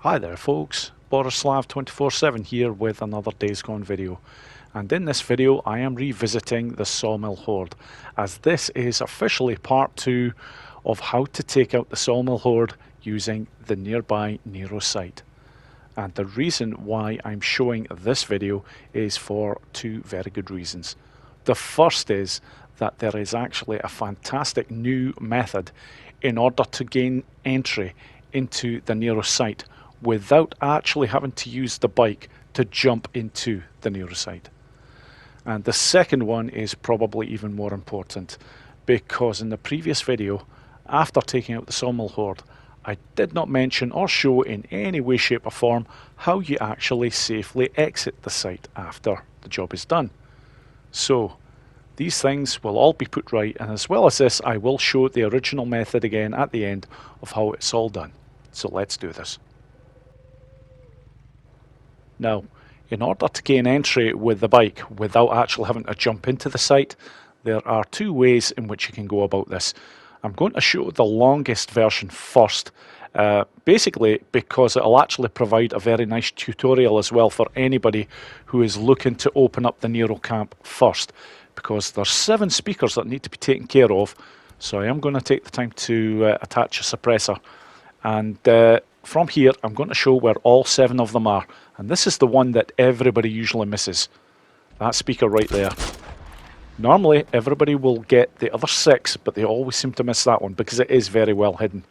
Hi there folks, Borislav247 here with another Days Gone video, and in this video I am revisiting the Sawmill Horde, as this is officially part 2 of how to take out the Sawmill Horde using the nearby Nero Site. And the reason why I'm showing this video is for two very good reasons. The first is that there is actually a fantastic new method in order to gain entry into the Nero Site without actually having to use the bike to jump into the Nero Site. And the second one is probably even more important, because in the previous video, after taking out the Sawmill Horde, I did not mention or show in any way, shape or form how you actually safely exit the site after the job is done. So these things will all be put right, and as well as this, I will show the original method again at the end of how it's all done. So let's do this. Now, in order to gain entry with the bike without actually having to jump into the site, there are two ways in which you can go about this. I'm going to show the longest version first, basically because it'll actually provide a very nice tutorial as well for anybody who is looking to open up the Nero camp first, because there's 7 speakers that need to be taken care of. So I am going to take the time to attach a suppressor, and from here I'm going to show where all 7 of them are. And this is the one that everybody usually misses. That speaker right there. Normally everybody will get the other 6, but they always seem to miss that one because it is very well hidden.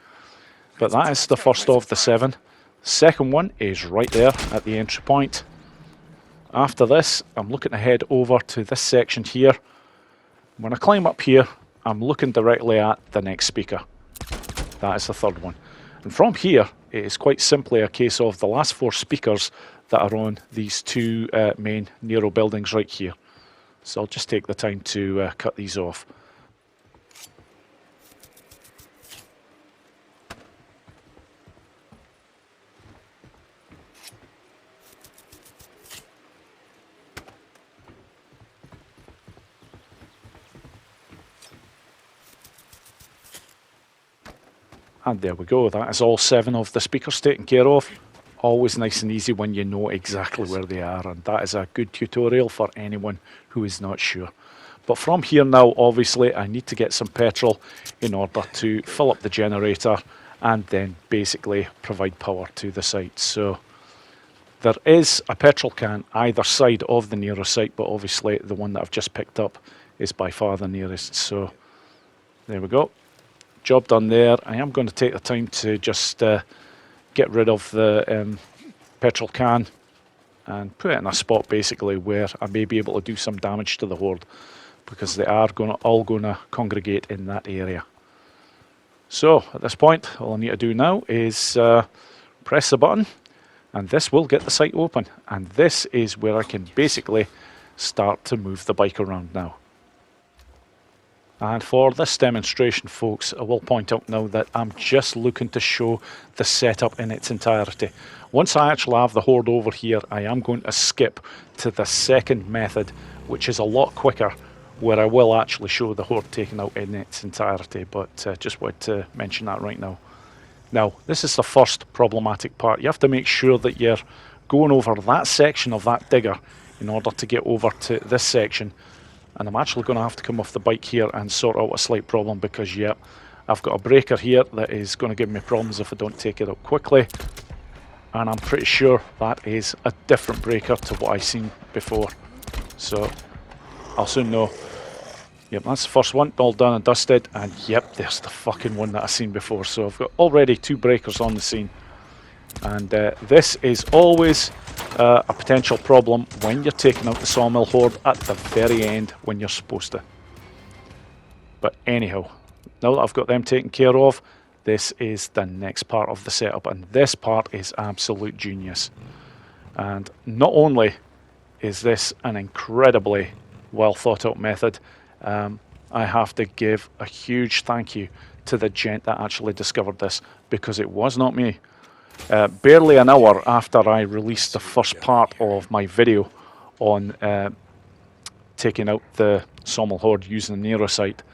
But that is the first of the 7. Second one is right there at the entry point. After this, I'm looking to head over to this section here. When I climb up here, I'm looking directly at the next speaker. That is the third one. And from here, it is quite simply a case of the last 4 speakers that are on these 2 main Nero buildings right here. So I'll just take the time to cut these off. And there we go, that is all 7 of the speakers taken care of. Always nice and easy when you know exactly where they are, and that is a good tutorial for anyone who is not sure. But from here now, obviously, I need to get some petrol in order to fill up the generator and then basically provide power to the site. So there is a petrol can either side of the Nero site, but obviously the one that I've just picked up is by far the nearest. So there we go. Job done there. I am going to take the time to just get rid of the petrol can and put it in a spot basically where I may be able to do some damage to the Horde, because they are all going to congregate in that area. So at this point, all I need to do now is press the button, and this will get the site open, and this is where I can basically start to move the bike around now. And for this demonstration, folks, I will point out now that I'm just looking to show the setup in its entirety. Once I actually have the Horde over here, I am going to skip to the second method, which is a lot quicker, where I will actually show the Horde taken out in its entirety, but just wanted to mention that right now. Now, this is the first problematic part. You have to make sure that you're going over that section of that digger in order to get over to this section. And I'm actually going to have to come off the bike here and sort out a slight problem, because, yeah, I've got a breaker here that is going to give me problems if I don't take it out quickly. And I'm pretty sure that is a different breaker to what I've seen before. So I'll soon know. Yep, that's the first one, all done and dusted. And yep, there's the fucking one that I've seen before. So I've got already 2 breakers on the scene. And this is always a potential problem when you're taking out the Sawmill Horde at the very end when you're supposed to. But anyhow, now that I've got them taken care of, this is the next part of the setup, and this part is absolute genius. And not only is this an incredibly well thought out method, I have to give a huge thank you to the gent that actually discovered this, because it was not me. Barely an hour after I released the first part of my video on taking out the Sawmill Horde using the Nero site,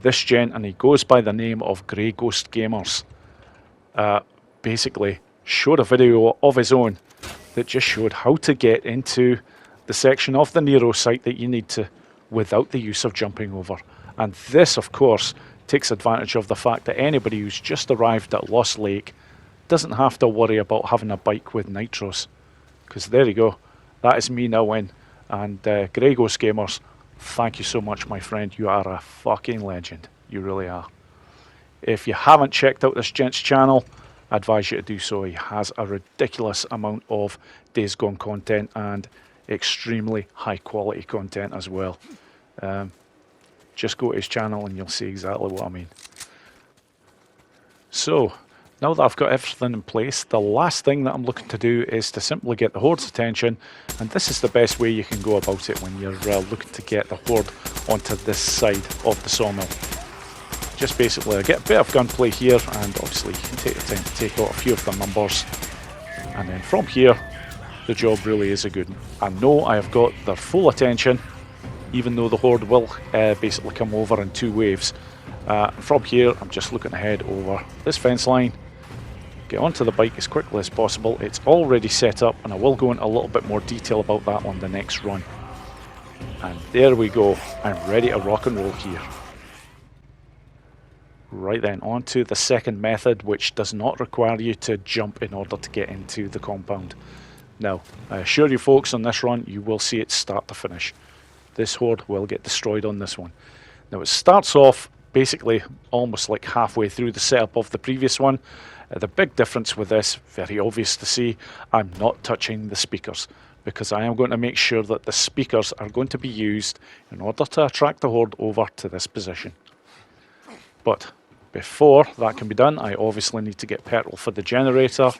this gent, and he goes by the name of Grey Ghost Gamers, basically showed a video of his own that just showed how to get into the section of the Nero site that you need to without the use of jumping over. And this, of course, takes advantage of the fact that anybody who's just arrived at Lost Lake doesn't have to worry about having a bike with nitros. Because there you go, that is me now in. And Gregos Gamers, thank you so much, my friend. You are a fucking legend. You really are. If you haven't checked out this gent's channel, I advise you to do so. He has a ridiculous amount of Days Gone content and extremely high quality content as well. Just go to his channel and you'll see exactly what I mean. So, now that I've got everything in place, the last thing that I'm looking to do is to simply get the Horde's attention, and this is the best way you can go about it when you're looking to get the Horde onto this side of the sawmill. Just basically get a bit of gunplay here, and obviously you can take the time to take out a few of the numbers, and then from here the job really is a good one. I know I have got their full attention, even though the Horde will basically come over in 2 waves. From here I'm just looking to head over this fence line, get onto the bike as quickly as possible. It's already set up, and I will go into a little bit more detail about that on the next run. And there we go, I'm ready to rock and roll here. Right then, on to the second method, which does not require you to jump in order to get into the compound. Now, I assure you folks, on this run you will see it start to finish. This Horde will get destroyed on this one. Now it starts off basically almost like halfway through the setup of the previous one. The big difference with this, very obvious to see, I'm not touching the speakers, because I am going to make sure that the speakers are going to be used in order to attract the Horde over to this position. But before that can be done, I obviously need to get petrol for the generator.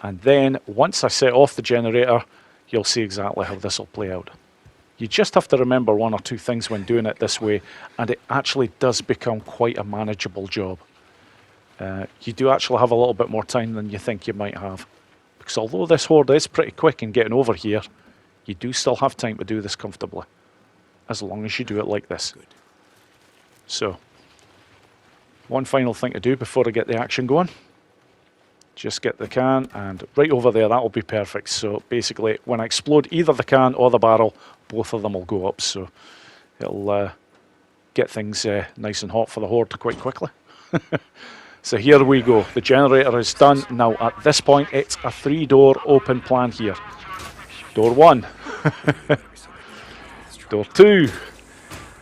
And then once I set off the generator, you'll see exactly how this will play out. You just have to remember 1 or 2 things when doing it this way, and it actually does become quite a manageable job. You do actually have a little bit more time than you think you might have, because although this Horde is pretty quick in getting over here, you do still have time to do this comfortably, as long as you do it like this. So, one final thing to do before I get the action going. Just get the can, and right over there, that will be perfect. So basically, when I explode either the can or the barrel, both of them will go up. So it'll get things nice and hot for the Horde quite quickly. So here we go. The generator is done. Now at this point, it's a 3-door open plan here. Door 1. Door 2.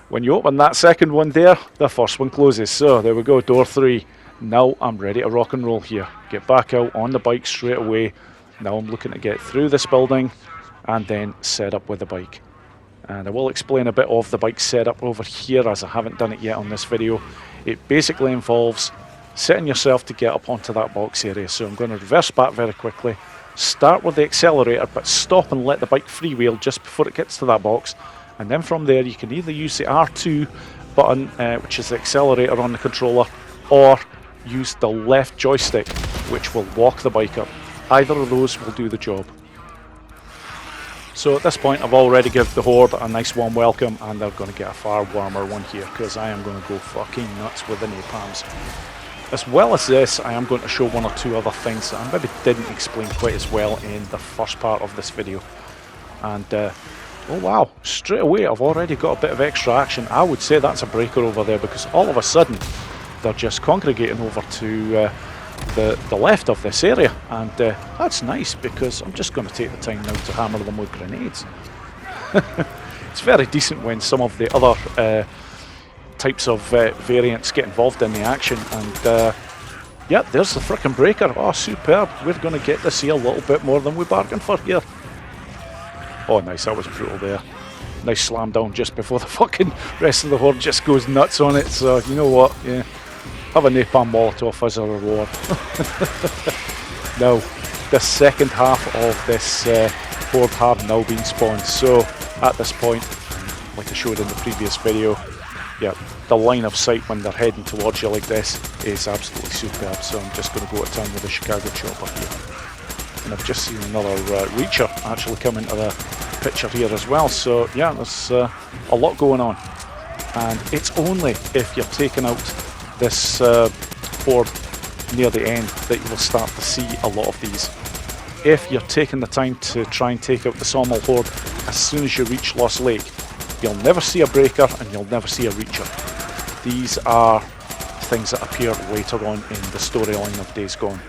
When you open that second one there, the first one closes. So there we go, door 3. Now I'm ready to rock and roll here. Get back out on the bike straight away. Now I'm looking to get through this building and then set up with the bike. And I will explain a bit of the bike setup over here, as I haven't done it yet on this video. It basically involves setting yourself to get up onto that box area. So I'm going to reverse back very quickly, start with the accelerator, but stop and let the bike freewheel just before it gets to that box. And then from there you can either use the R2 button, which is the accelerator on the controller, or use the left joystick, which will walk the bike up. Either of those will do the job. So at this point I've already given the Horde a nice warm welcome, and they're going to get a far warmer one here, because I am going to go fucking nuts with the napalms. As well as this, I am going to show 1 or 2 other things that I maybe didn't explain quite as well in the first part of this video. And oh wow, straight away I've already got a bit of extra action. I would say that's a breaker over there, because all of a sudden they're just congregating over to the left of this area, and that's nice, because I'm just going to take the time now to hammer them with grenades. It's very decent when some of the other types of variants get involved in the action, and yeah, there's the frickin' breaker. Oh, superb. We're going to get to see a little bit more than we bargained for here. Oh nice, that was brutal there. Nice slam down just before the fucking rest of the Horde just goes nuts on it. So you know what, yeah, have a napalm molotov as a reward. Now the second half of this Horde have now been spawned. So at this point, like I showed in the previous video, yeah, the line of sight when they're heading towards you like this is absolutely superb. So I'm just going to go to town with the Chicago chopper here. And I've just seen another Reacher actually come into the picture here as well. So yeah, there's a lot going on. And it's only if you're taking out this Horde near the end that you will start to see a lot of these. If you're taking the time to try and take out the Sawmill Horde as soon as you reach Lost Lake, you'll never see a breaker and you'll never see a reacher. These are things that appear later on in the storyline of Days Gone.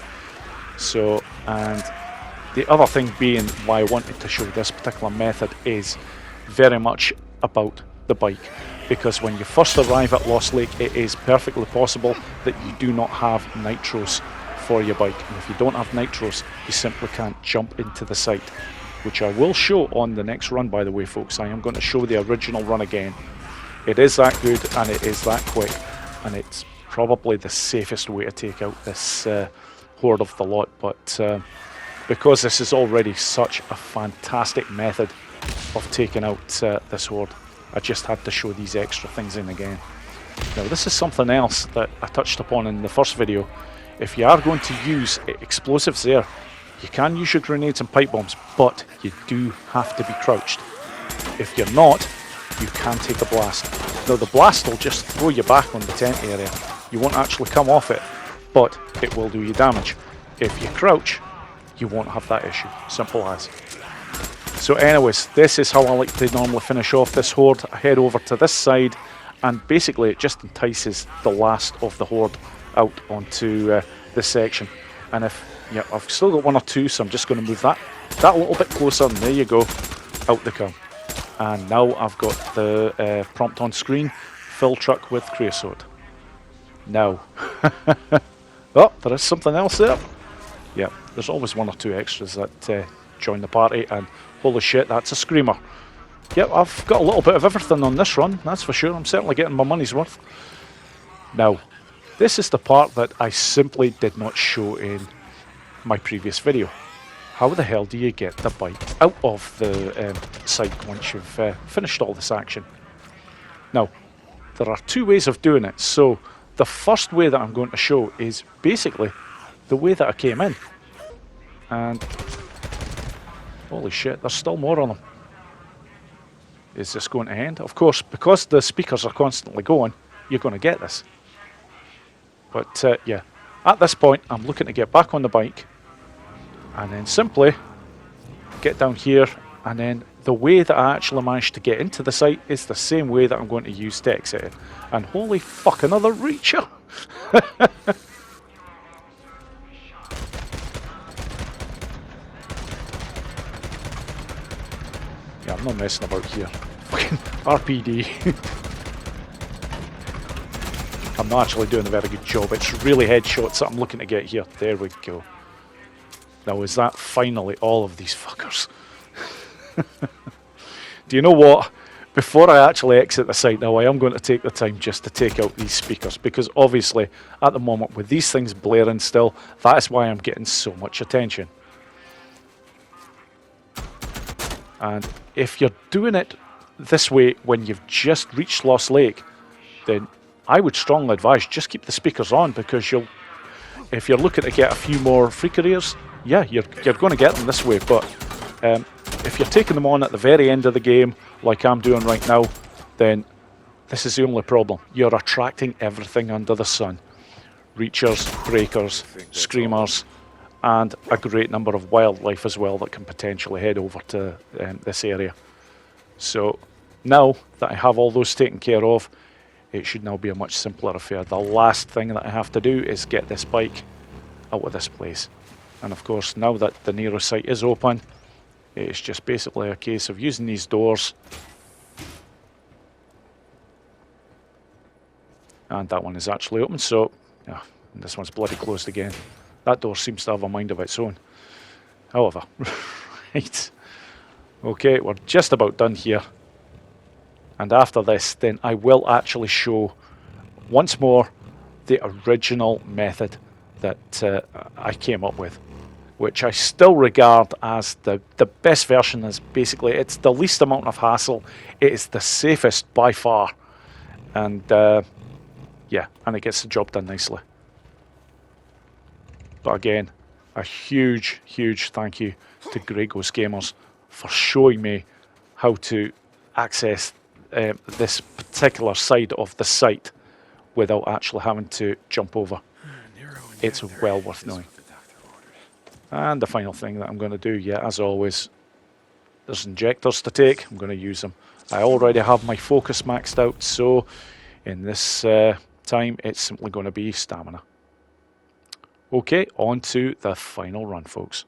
So, and the other thing being why I wanted to show this particular method is very much about the bike. Because when you first arrive at Lost Lake, it is perfectly possible that you do not have nitros for your bike. And if you don't have nitros, you simply can't jump into the site. Which I will show on the next run, by the way, folks. I am going to show the original run again. It is that good and it is that quick. And it's probably the safest way to take out this horde of the lot. But because this is already such a fantastic method of taking out this horde, I just had to show these extra things in again. Now this is something else that I touched upon in the first video. If you are going to use explosives there, you can use your grenades and pipe bombs, but you do have to be crouched. If you're not, you can take a blast. Now the blast will just throw you back on the tent area. You won't actually come off it, but it will do you damage. If you crouch, you won't have that issue. Simple as. So anyways, this is how I like to normally finish off this horde. I head over to this side and basically it just entices the last of the horde out onto this section. And if, yeah, I've still got one or two, so I'm just going to move that a little bit closer, and there you go, out they come. And now I've got the prompt on screen, fill truck with creosote. Now, oh, there is something else there. Yeah, there's always one or two extras that join the party, and holy shit, that's a screamer. Yep, I've got a little bit of everything on this run, that's for sure. I'm certainly getting my money's worth. Now, this is the part that I simply did not show in my previous video. How the hell do you get the bike out of the site once you've finished all this action? Now, there are two ways of doing it. So, the first way that I'm going to show is basically the way that I came in. And holy shit, there's still more on them. Is this going to end? Of course, because the speakers are constantly going, you're going to get this. But yeah, at this point, I'm looking to get back on the bike and then simply get down here, and then the way that I actually managed to get into the site is the same way that I'm going to use to exit it. And holy fuck, another reacher! Yeah, I'm not messing about here. Fucking RPD. I'm not actually doing a very good job. It's really headshots that I'm looking to get here. There we go. Now, is that finally all of these fuckers? Do you know what? Before I actually exit the site now, I am going to take the time just to take out these speakers, because obviously, at the moment, with these things blaring still, that is why I'm getting so much attention. And if you're doing it this way when you've just reached Lost Lake, then I would strongly advise just keep the speakers on, because if you're looking to get a few more free careers, yeah, you're going to get them this way. But if you're taking them on at the very end of the game, like I'm doing right now, then this is the only problem. You're attracting everything under the sun. Reachers, breakers, screamers, and a great number of wildlife as well that can potentially head over to this area. So now that I have all those taken care of, it should now be a much simpler affair. The last thing that I have to do is get this bike out of this place. And of course, now that the Nero Site is open, it's just basically a case of using these doors. And that one is actually open, so yeah, this one's bloody closed again. That door seems to have a mind of its own. However, right. Okay, we're just about done here. And after this, then I will actually show once more the original method that I came up with, which I still regard as the best version. Is basically, it's the least amount of hassle, it is the safest by far, and yeah, and it gets the job done nicely. But again, a huge thank you to Grey Ghost Gamers for showing me how to access this particular side of the site without actually having to jump over. Nero it's well worth knowing. And the final thing that I'm going to do, yeah, as always, there's injectors to take. I'm going to use them. I already have my focus maxed out, so in this time it's simply going to be stamina. Okay, on to the final run, folks.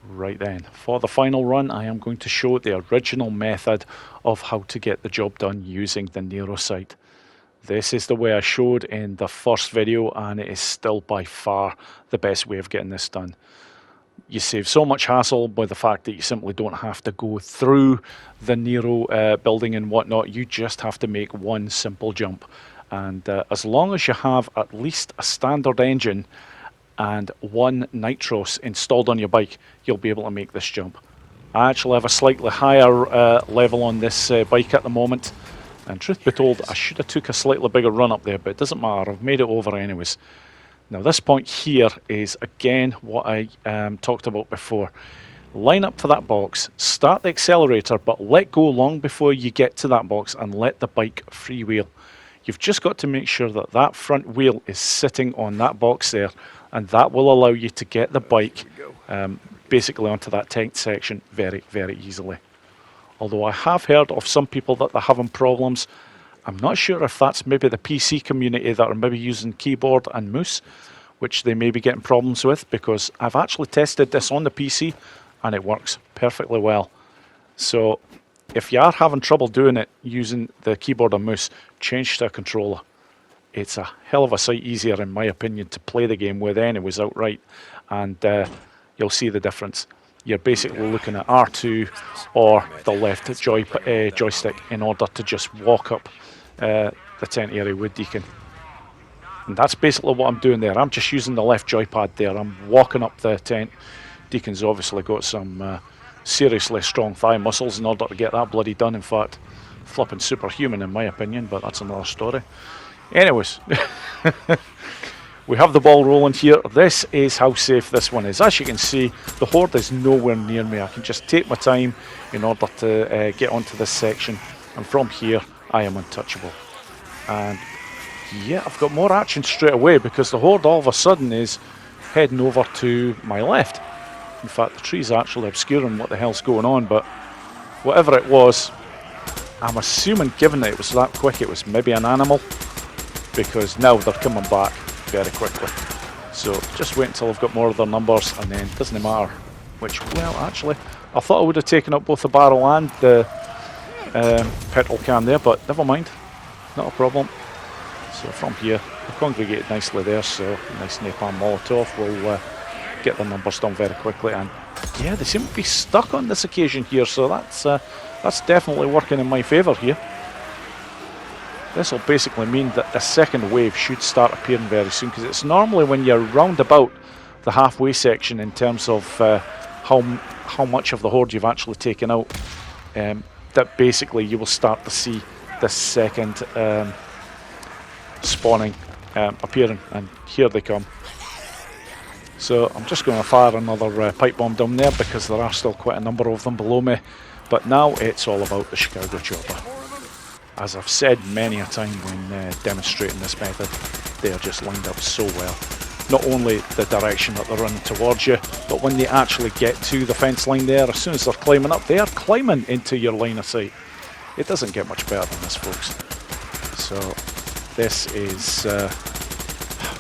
Right then, for the final run, I am going to show the original method of how to get the job done using the Nero Site. This is the way I showed in the first video, and it is still by far the best way of getting this done. You save so much hassle by the fact that you simply don't have to go through the Nero building and whatnot. You just have to make one simple jump. And as long as you have at least a standard engine and one nitros installed on your bike, you'll be able to make this jump. I actually have a slightly higher level on this bike at the moment, and truth be told, I should have took a slightly bigger run up there, but it doesn't matter, I've made it over anyways. Now this point here is again what I talked about before. Line up to that box, start the accelerator, but let go long before you get to that box and let the bike freewheel. You've just got to make sure that that front wheel is sitting on that box there, and that will allow you to get the bike basically onto that tent section very, very easily. Although I have heard of some people that are having problems. I'm not sure if that's maybe the PC community that are maybe using keyboard and mouse, which they may be getting problems with, because I've actually tested this on the PC and it works perfectly well. So if you are having trouble doing it using the keyboard and mouse, change to a controller. It's a hell of a sight easier, in my opinion, to play the game with anyways outright, and you'll see the difference. You're basically looking at R2 or the left joystick in order to just walk up the tent area with Deacon. And that's basically what I'm doing there. I'm just using the left joypad there. I'm walking up the tent. Deacon's obviously got some seriously strong thigh muscles in order to get that bloody done. In fact, flipping superhuman in my opinion, but that's another story. Anyways, we have the ball rolling here. This is how safe this one is. As you can see, the Horde is nowhere near me. I can just take my time in order to get onto this section, and from here I am untouchable. And yeah, I've got more action straight away because the Horde all of a sudden is heading over to my left. In fact, the tree's actually obscuring what the hell's going on, but whatever it was, I'm assuming, given that it was that quick, it was maybe an animal, because now they're coming back very quickly. So just wait until I've got more of their numbers, and then it doesn't matter which. Well, actually, I thought I would have taken up both the barrel and the petrol can there, but never mind, not a problem. So from here, they've congregated nicely there, so nice napalm Molotov will get the numbers done very quickly. And yeah, they seem to be stuck on this occasion here, so that's definitely working in my favour here. This will basically mean that the second wave should start appearing very soon, because it's normally when you're round about the halfway section in terms of how much of the Horde you've actually taken out, that basically you will start to see the second spawning appearing, and here they come. So I'm just going to fire another pipe bomb down there because there are still quite a number of them below me, but now it's all about the Chicago chopper. As I've said many a time when demonstrating this method, they are just lined up so well. Not only the direction that they're running towards you, but when they actually get to the fence line there, as soon as they're climbing up, they are climbing into your line of sight. It doesn't get much better than this, folks. So this is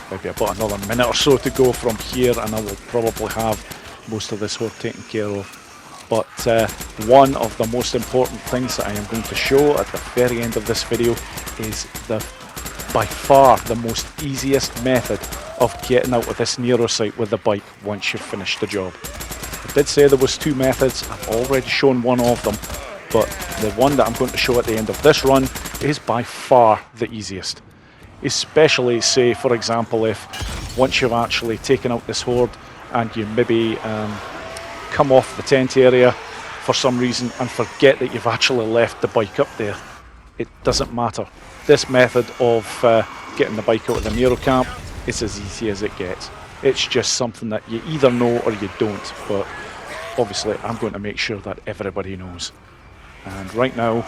maybe about another minute or so to go from here, and I will probably have most of this Horde taken care of. But one of the most important things that I am going to show at the very end of this video is by far the most easiest method of getting out of this Nero Site with the bike once you've finished the job. I did say there was two methods. I've already shown one of them, but the one that I'm going to show at the end of this run is by far the easiest. Especially, say for example, if once you've actually taken out this Horde and you maybe come off the tent area for some reason and forget that you've actually left the bike up there. It doesn't matter. This method of getting the bike out of the Nero camp is as easy as it gets. It's just something that you either know or you don't, but obviously I'm going to make sure that everybody knows. And right now,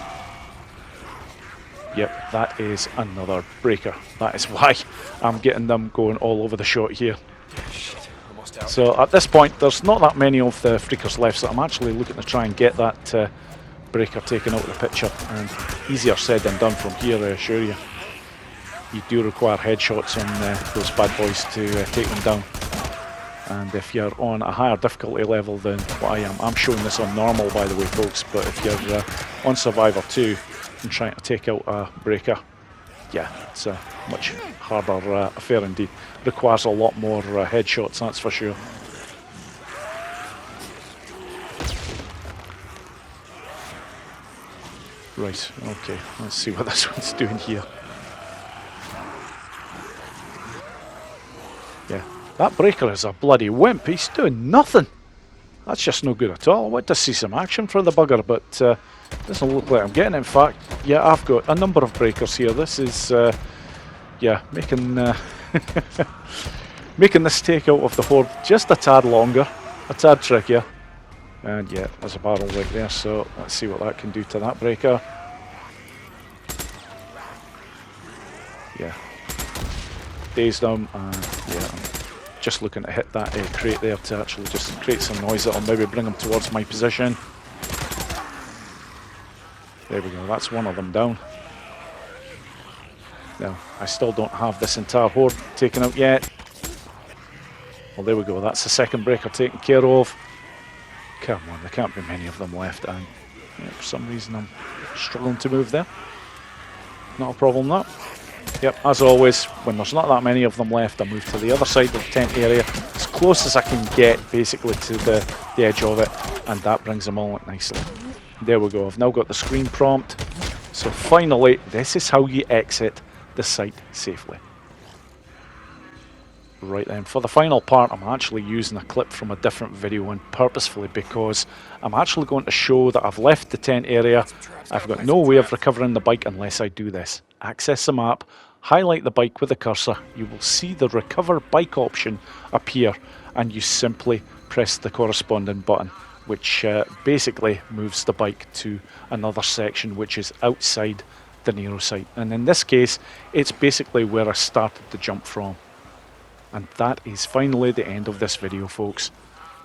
Yep, that is another breaker. That is why I'm getting them going all over the shot here. Shit, almost out. So at this point, there's not that many of the freakers left, so I'm actually looking to try and get that breaker taken out of the picture. And easier said than done from here, I assure you. You do require headshots on those bad boys to take them down. And if you're on a higher difficulty level than what I am, I'm showing this on normal by the way folks, but if you're on Survivor 2 and trying to take out a breaker, yeah, it's a much harder affair indeed. Requires a lot more headshots, that's for sure. Right, okay, let's see what this one's doing here. Yeah, that breaker is a bloody wimp. He's doing nothing. That's just no good at all. I want to see some action for the bugger, but doesn't look like I'm getting it. In fact, yeah, I've got a number of breakers here. This is, yeah, making making this takeout of the Horde just a tad longer, a tad trickier. And yeah, there's a barrel right there, so let's see what that can do to that breaker. Yeah. Dazed them, and yeah, I'm just looking to hit that crate there to actually just create some noise that'll maybe bring them towards my position. There we go, that's one of them down. Now, I still don't have this entire Horde taken out yet. Well, there we go, that's the second breaker taken care of. Come on, there can't be many of them left, and yeah, for some reason I'm struggling to move there. Not a problem, that. Yep, as always, when there's not that many of them left, I move to the other side of the tent area, as close as I can get, basically, to the edge of it, and that brings them all out nicely. There we go, I've now got the screen prompt. So finally, this is how you exit the site safely. Right then, for the final part, I'm actually using a clip from a different video, and purposefully because I'm actually going to show that I've left the tent area. I've got no way of recovering the bike unless I do this. Access the map, highlight the bike with the cursor, you will see the recover bike option appear, and you simply press the corresponding button, which basically moves the bike to another section which is outside the Nero site. And in this case, it's basically where I started the jump from. And that is finally the end of this video, folks.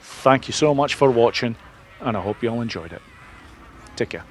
Thank you so much for watching, and I hope you all enjoyed it. Take care.